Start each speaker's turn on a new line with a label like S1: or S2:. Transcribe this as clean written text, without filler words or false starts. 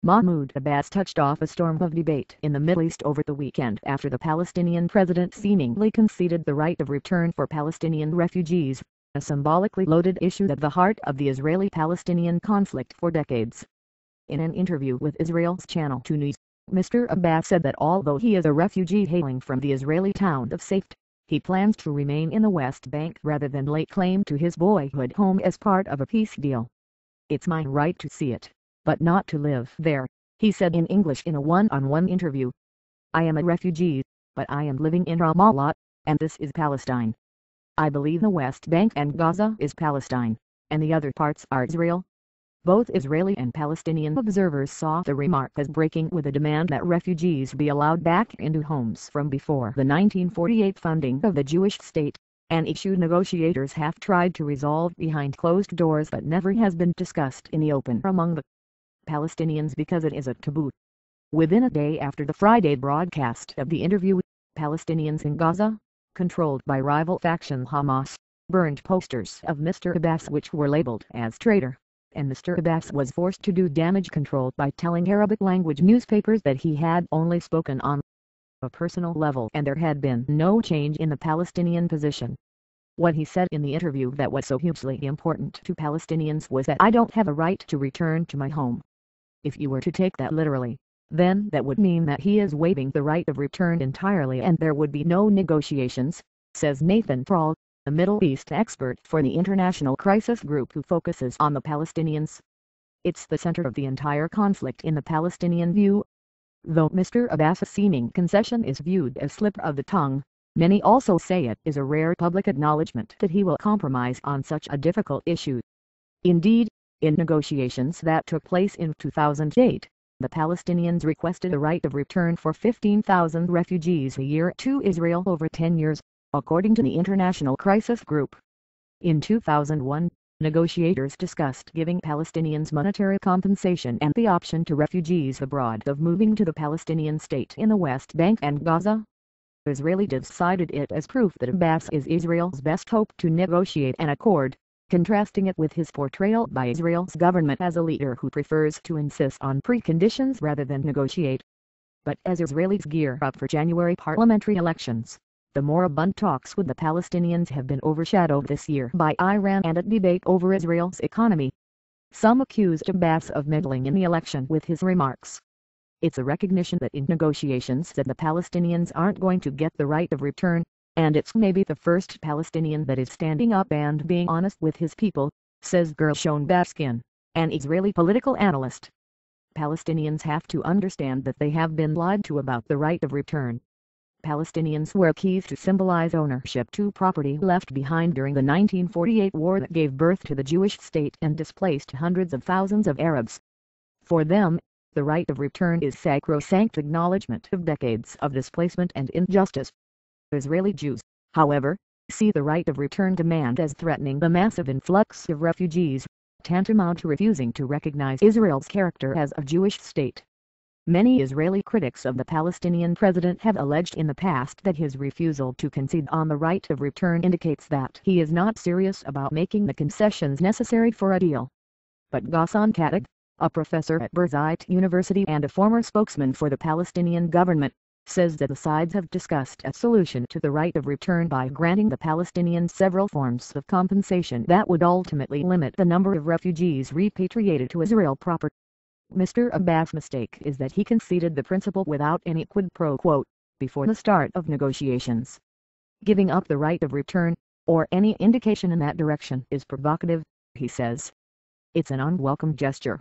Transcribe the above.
S1: Mahmoud Abbas touched off a storm of debate in the Middle East over the weekend after the Palestinian president seemingly conceded the right of return for Palestinian refugees, a symbolically loaded issue at the heart of the Israeli-Palestinian conflict for decades. In an interview with Israel's Channel 2 News, Mr. Abbas said that although he is a refugee hailing from the Israeli town of Safed, he plans to remain in the West Bank rather than lay claim to his boyhood home as part of a peace deal. "It's my right to see it, but not to live there," he said in English in a one-on-one interview. "I am a refugee, but I am living in Ramallah, and this is Palestine. I believe the West Bank and Gaza is Palestine, and the other parts are Israel." Both Israeli and Palestinian observers saw the remark as breaking with a demand that refugees be allowed back into homes from before the 1948 founding of the Jewish state, an issue negotiators have tried to resolve behind closed doors but never has been discussed in the open among the Palestinians because it is a taboo. Within a day after the Friday broadcast of the interview, Palestinians in Gaza, controlled by rival faction Hamas, burned posters of Mr. Abbas which were labeled as traitor, and Mr. Abbas was forced to do damage control by telling Arabic-language newspapers that he had only spoken on a personal level and there had been no change in the Palestinian position. What he said in the interview that was so hugely important to Palestinians was that "I don't have a right to return to my home." If you were to take that literally, then that would mean that he is waiving the right of return entirely and there would be no negotiations, says Nathan Thrall, a Middle East expert for the International Crisis Group who focuses on the Palestinians. It's the center of the entire conflict in the Palestinian view. Though Mr. Abbas' seeming concession is viewed as slip of the tongue, many also say it is a rare public acknowledgement that he will compromise on such a difficult issue. Indeed, in negotiations that took place in 2008, the Palestinians requested a right of return for 15,000 refugees a year to Israel over 10 years, according to the International Crisis Group. In 2001, negotiators discussed giving Palestinians monetary compensation and the option to refugees abroad of moving to the Palestinian state in the West Bank and Gaza. Israeli cited it as proof that Abbas is Israel's best hope to negotiate an accord, contrasting it with his portrayal by Israel's government as a leader who prefers to insist on preconditions rather than negotiate. But as Israelis gear up for January parliamentary elections, the moribund talks with the Palestinians have been overshadowed this year by Iran and a debate over Israel's economy. Some accused Abbas of meddling in the election with his remarks. It's a recognition that in negotiations that the Palestinians aren't going to get the right of return, and it's maybe the first Palestinian that is standing up and being honest with his people, says Gershon Baskin, an Israeli political analyst. Palestinians have to understand that they have been lied to about the right of return. Palestinians wear keys to symbolize ownership to property left behind during the 1948 war that gave birth to the Jewish state and displaced hundreds of thousands of Arabs. For them, the right of return is sacrosanct acknowledgement of decades of displacement and injustice. Israeli Jews, however, see the right of return demand as threatening the massive influx of refugees, tantamount to refusing to recognize Israel's character as a Jewish state. Many Israeli critics of the Palestinian president have alleged in the past that his refusal to concede on the right of return indicates that he is not serious about making the concessions necessary for a deal. But Ghassan Khattak, a professor at Birzeit University and a former spokesman for the Palestinian government, says that the sides have discussed a solution to the right of return by granting the Palestinians several forms of compensation that would ultimately limit the number of refugees repatriated to Israel proper. Mr. Abbas' mistake is that he conceded the principle without any quid pro quo before the start of negotiations. Giving up the right of return, or any indication in that direction, is provocative, he says. It's an unwelcome gesture,